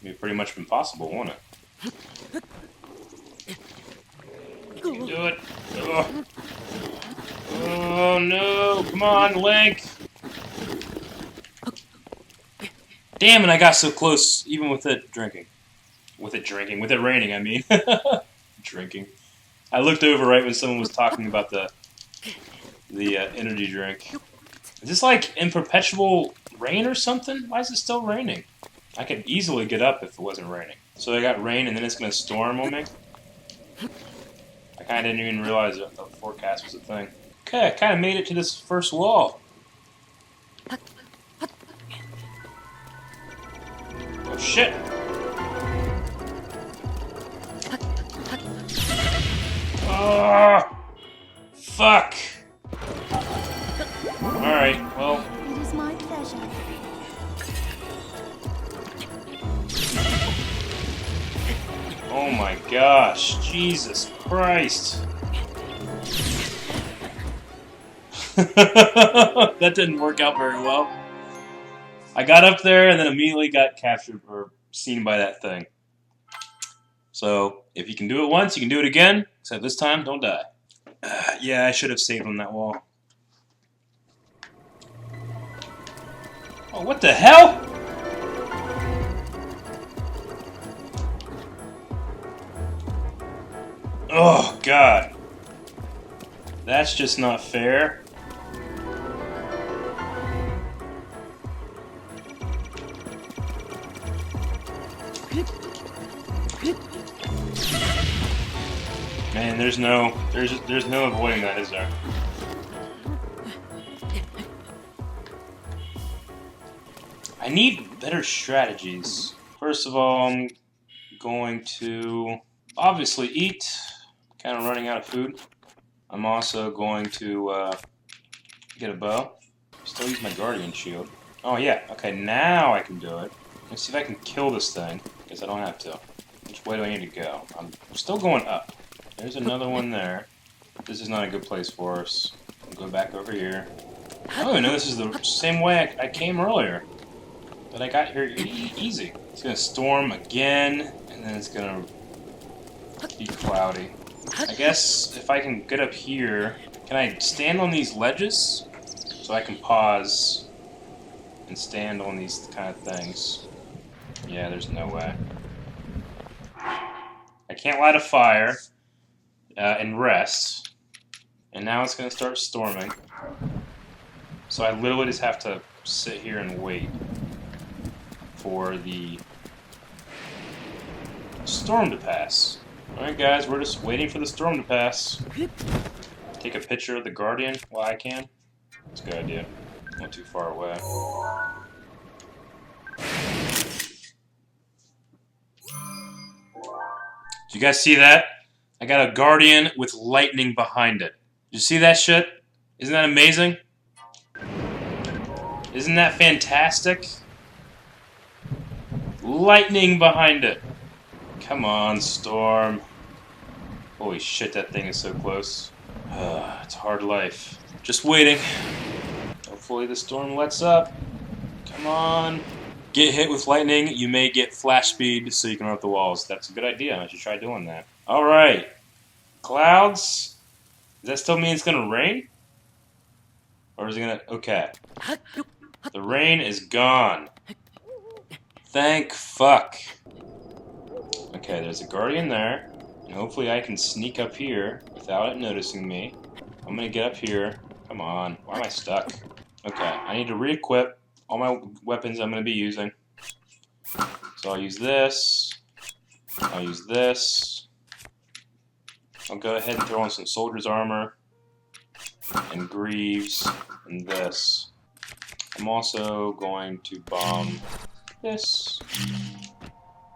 be pretty much impossible, won't it? You can do it. Oh. Oh no! Come on, Link! Damn it! I got so close, even with it drinking. With it raining. I mean, drinking. I looked over right when someone was talking about the energy drink. Is this like in perpetual rain or something? Why is it still raining? I could easily get up if it wasn't raining. So I got rain and then it's gonna storm on me? I kinda didn't even realize that the forecast was a thing. Okay, I kinda made it to this first wall. Oh shit! Oh, fuck! Alright, well. It is my pleasure. Oh my gosh, Jesus Christ. That didn't work out very well. I got up there and then immediately got captured or seen by that thing. So, if you can do it once, you can do it again, except this time, don't die. Yeah, I should have saved on that wall. Oh, what the hell? Oh, God. That's just not fair. Man, there's no avoiding that, is there? I need better strategies. First of all, I'm going to obviously eat. Kind of running out of food. I'm also going to get a bow. Still use my guardian shield. Oh yeah, okay, now I can do it. Let's see if I can kill this thing, because I don't have to. Which way do I need to go? I'm still going up. There's another one there. This is not a good place for us. I'll go back over here. I don't even know this is the same way I came earlier. But I got here easy. It's gonna storm again, and then it's gonna be cloudy. I guess if I can get up here, can I stand on these ledges? So I can pause and stand on these kind of things. Yeah, there's no way. I can't light a fire and rest. And now it's going to start storming. So I literally just have to sit here and wait for the storm to pass. Alright guys, we're just waiting for the storm to pass. Take a picture of the Guardian while I can. That's a good idea. Not too far away. Did you guys see that? I got a Guardian with lightning behind it. Did you see that shit? Isn't that amazing? Isn't that fantastic? Lightning behind it. Come on, Storm. Holy shit, that thing is so close. It's a hard life. Just waiting. Hopefully the storm lets up. Come on. Get hit with lightning, you may get flash speed so you can run up the walls. That's a good idea. I should try doing that. Alright. Clouds. Does that still mean it's going to rain? Or is it going to... Okay. The rain is gone. Thank fuck. Okay, there's a Guardian there. And hopefully I can sneak up here without it noticing me. I'm going to get up here. Come on. Why am I stuck? Okay, I need to re-equip all my weapons I'm going to be using. So I'll use this. I'll use this. I'll go ahead and throw on some soldier's armor. And greaves. And this. I'm also going to bomb this.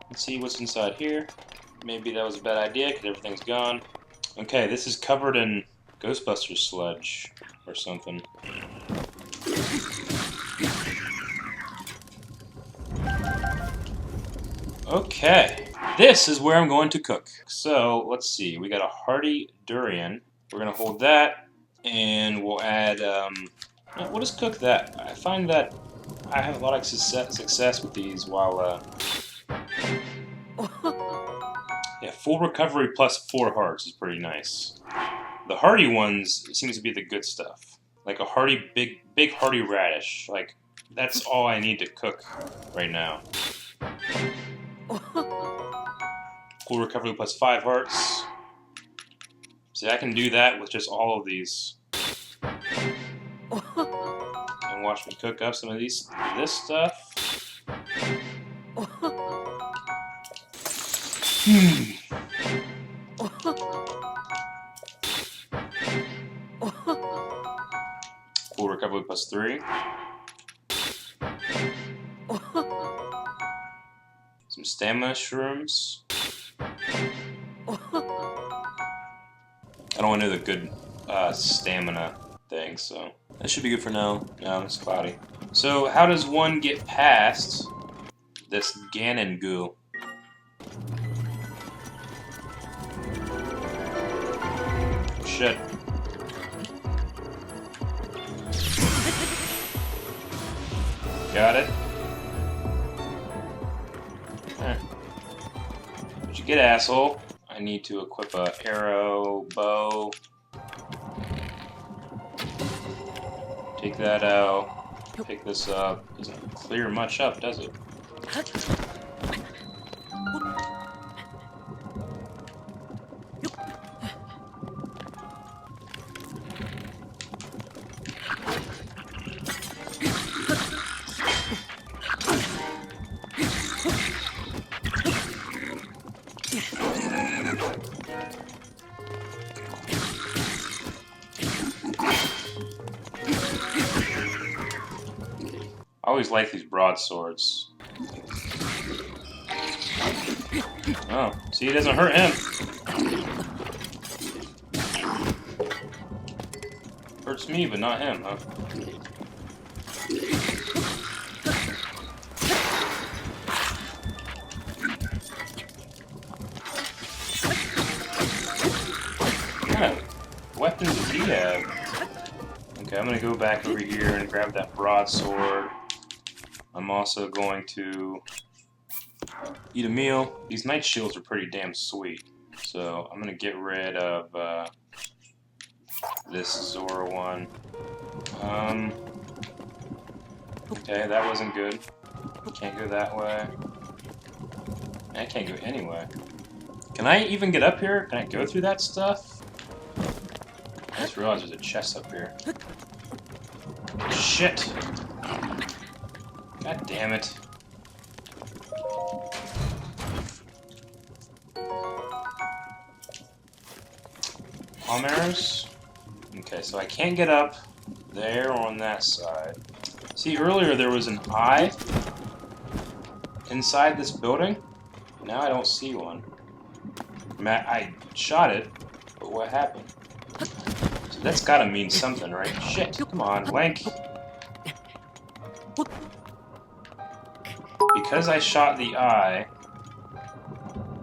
Let's see what's inside here. Maybe that was a bad idea because everything's gone. Okay, this is covered in Ghostbusters sludge or something. Okay, this is where I'm going to cook. So, let's see, we got a hearty durian. We're going to hold that, and we'll add, we'll just cook that. I find that I have a lot of success with these while Yeah, full recovery plus 4 hearts is pretty nice. The hearty ones seems to be the good stuff. Like a hearty, big hearty radish. Like, that's all I need to cook right now. Full recovery plus 5 hearts. See, I can do that with just all of these. And watch me cook up some of this stuff. Full recovery plus 3. Some stamina shrooms. I don't want to do the good stamina thing, so that should be good for now. No, it's cloudy. So how does one get past this Ganon goo? Shit. Got it. What'd you get, asshole? I need to equip a arrow, bow. Take that out. Pick this up. Doesn't clear much up, does it? I always like these broadswords. Oh, see, it doesn't hurt him. Hurts me, but not him, huh? What kind of weapons does he have? Okay, I'm gonna go back over here and grab that broadsword. I'm also going to eat a meal. These night shields are pretty damn sweet. So I'm going to get rid of this Zora one. Okay, that wasn't good. Can't go that way. I can't go anyway. Can I even get up here? Can I go through that stuff? I just realized there's a chest up here. Shit! God damn it. Palm arrows? Okay, so I can't get up there or on that side. See, earlier there was an eye inside this building. Now I don't see one. I shot it, but what happened? So that's gotta mean something, right? Shit, come on, Link. Because I shot the eye,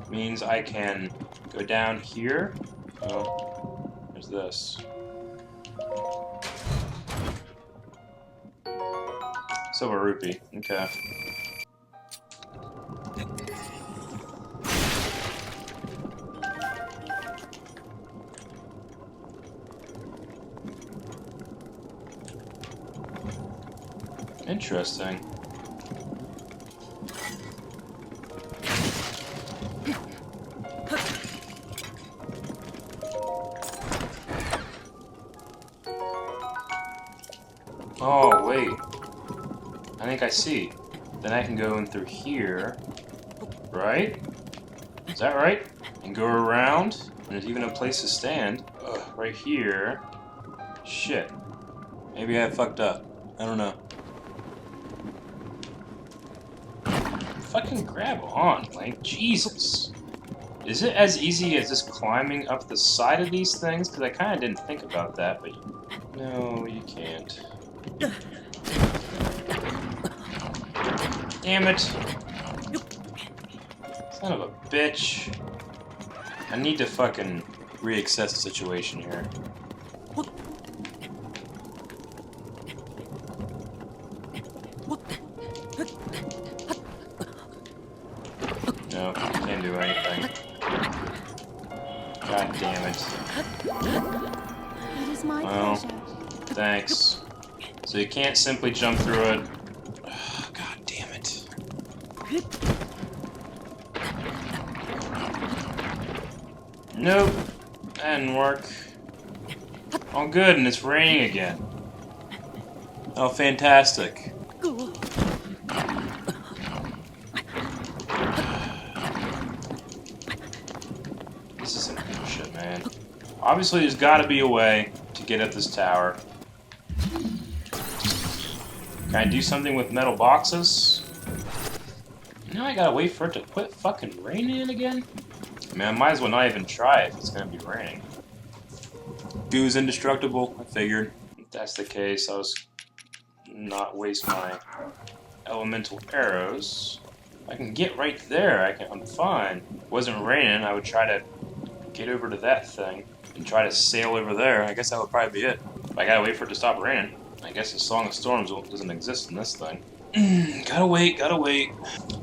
means I can go down here. Oh, there's this. Silver rupee, okay. Interesting. Oh, wait. I think I see. Then I can go in through here. Right? Is that right? And go around. And there's even a place to stand. Ugh, right here. Shit. Maybe I fucked up. I don't know. Fucking grab on, Link. Jesus. Is it as easy as just climbing up the side of these things? Because I kind of didn't think about that, but... No, you can't. Damn it. Son of a bitch. I need to fucking reassess the situation here. No, can't do anything. God damn it. It is my Well, pleasure. thanks. So you can't simply jump through it. Ugh, God damn it. Nope. That didn't work. Oh good, and it's raining again. Oh, fantastic. This is some bullshit, man. Obviously, there's gotta be a way to get at this tower. Can I do something with metal boxes? Now I gotta wait for it to quit fucking raining again? I mean, I might as well not even try if it's gonna be raining. Goo's indestructible, I figured. If that's the case, I was not waste my elemental arrows. I can get right there, I'm fine. If it wasn't raining, I would try to get over to that thing and try to sail over there. I guess that would probably be it. But I gotta wait for it to stop raining. I guess the Song of Storms doesn't exist in this thing. Gotta wait, gotta wait.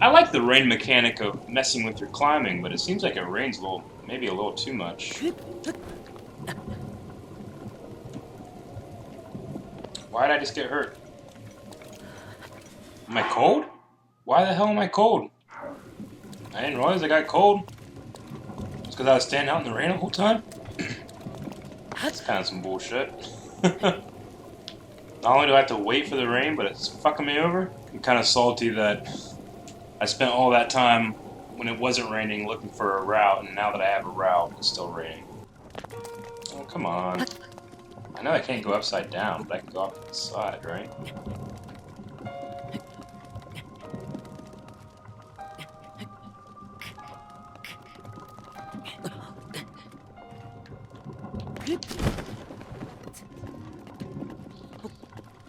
I like the rain mechanic of messing with your climbing, but it seems like it rains maybe a little too much. Why did I just get hurt? Am I cold? Why the hell am I cold? I didn't realize I got cold. Just because I was standing out in the rain the whole time? That's kind of some bullshit. Not only do I have to wait for the rain, but it's fucking me over. I'm kind of salty that I spent all that time when it wasn't raining looking for a route, and now that I have a route, it's still raining. Oh, come on. I know I can't go upside down, but I can go off to the side, right?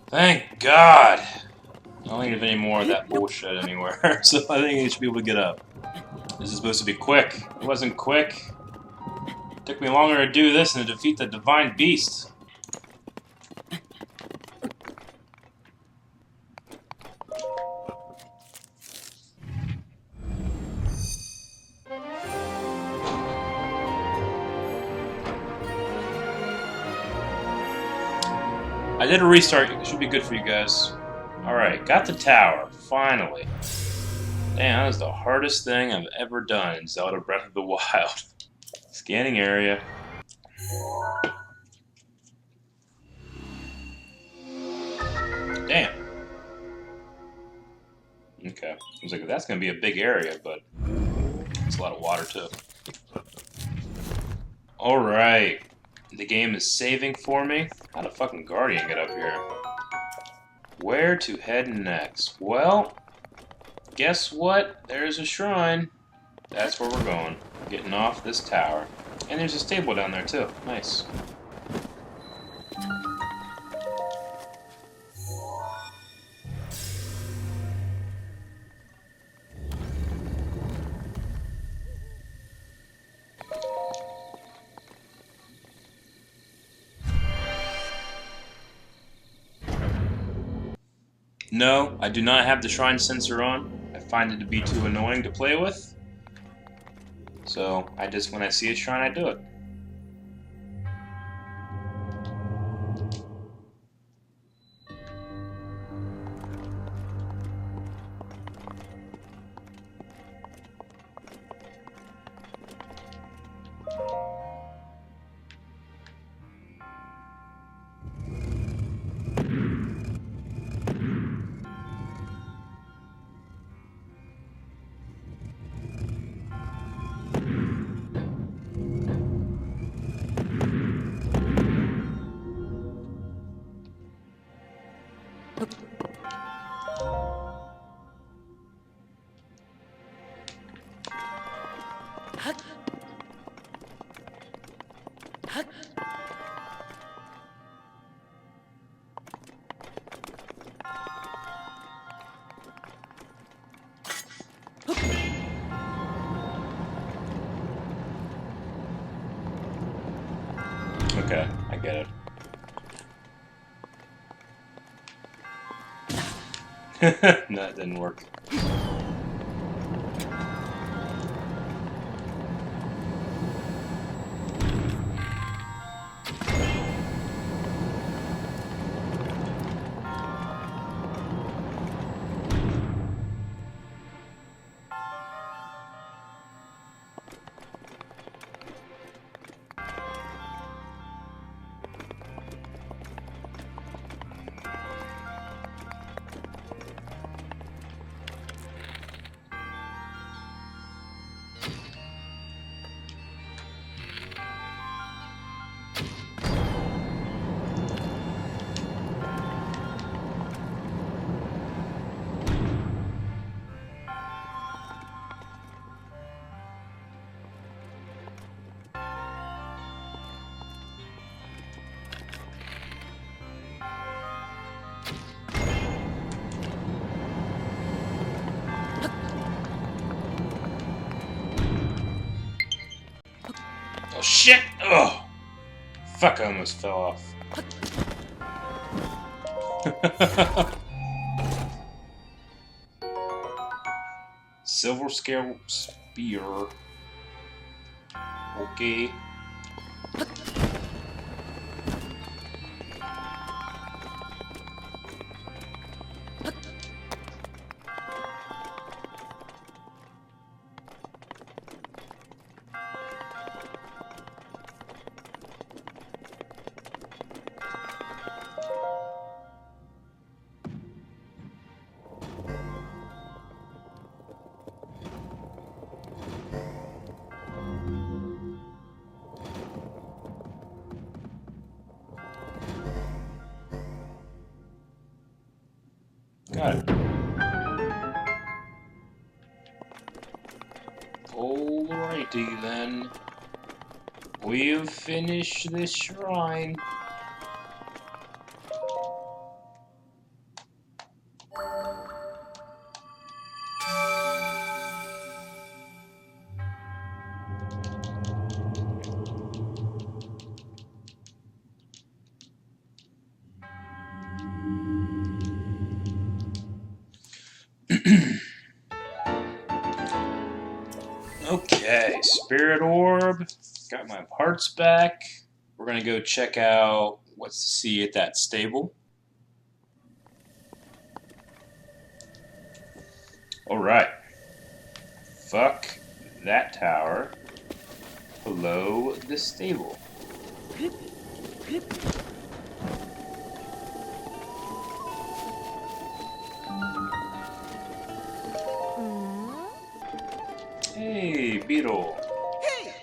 Thank God! I don't think there's any more of that bullshit anywhere, so I think I should be able to get up. This is supposed to be quick. It wasn't quick. It took me longer to do this than to defeat the Divine Beast. I did a restart. It should be good for you guys. Alright, got the tower. Finally. Damn, that was the hardest thing I've ever done in Zelda Breath of the Wild. Scanning area. Damn. Okay. I was like, that's going to be a big area, but it's a lot of water, too. Alright. The game is saving for me. How the fucking Guardian get up here? Where to head next? Well, guess what? There's a shrine. That's where we're going. Getting off this tower. And there's a stable down there, too. Nice. No, I do not have the shrine sensor on. I find it to be too annoying to play with. So, when I see a shrine, I do it. Okay, I get it. No, it didn't work. shit! Oh! Fuck, I almost fell off. Silver scale spear. Okay. Got it. Alrighty then. We've finished this shrine. Okay, Spirit Orb. Got my parts back. We're gonna go check out what's to see at that stable. Alright. Fuck that tower. Hello, the stable. Hey, beetle. Hey!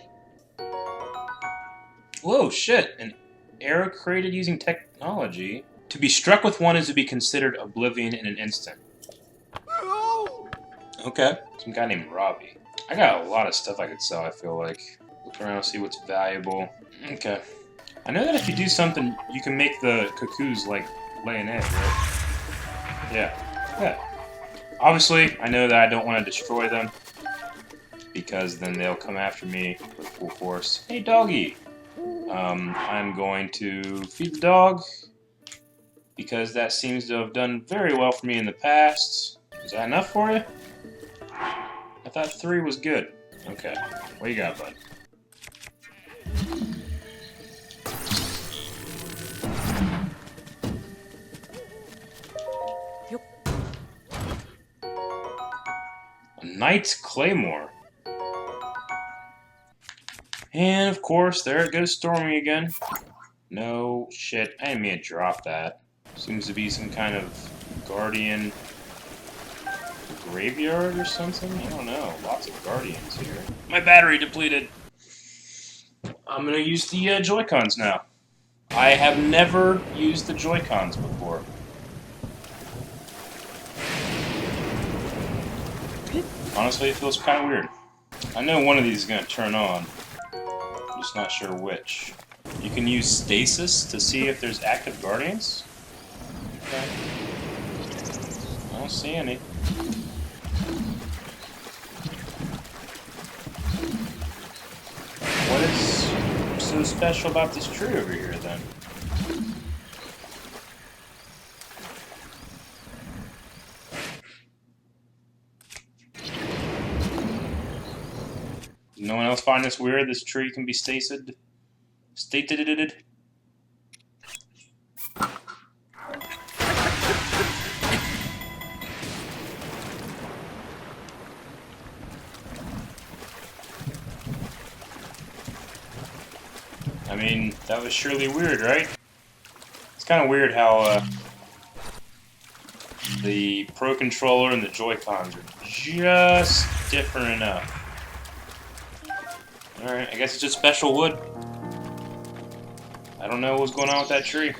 Whoa, shit. An arrow created using technology. To be struck with one is to be considered oblivion in an instant. Oh! Okay. Some guy named Robbie. I got a lot of stuff I could sell, I feel like. Look around, see what's valuable. Okay. I know that if you do something, you can make the cuckoos, like, lay an egg, right? Yeah. Yeah. Obviously, I know that I don't want to destroy them, because then they'll come after me with full force. Hey, doggy! I'm going to feed the dog, because that seems to have done very well for me in the past. Is that enough for you? I thought 3 was good. Okay. What you got, bud? A Knight's Claymore. And, of course, there it goes Stormy again. No shit. I didn't mean to drop that. Seems to be some kind of guardian graveyard or something? I don't know. Lots of guardians here. My battery depleted. I'm gonna use the Joy-Cons now. I have never used the Joy-Cons before. Honestly, it feels kind of weird. I know one of these is gonna turn on. I'm just not sure which. You can use stasis to see if there's active guardians? Okay. I don't see any. What is so special about this tree over here, then? No one else find this weird? This tree can be stated? Stated? I mean, that was surely weird, right? It's kind of weird how the Pro Controller and the Joy-Cons are just different enough. Alright, I guess it's just special wood. I don't know what's going on with that tree.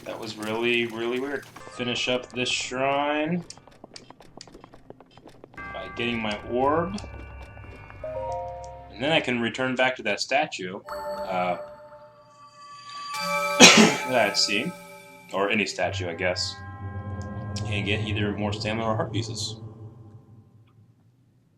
That was really, really weird. Finish up this shrine by getting my orb. And then I can return back to that statue that I'd seen. Or any statue, I guess. And get either more stamina or heart pieces.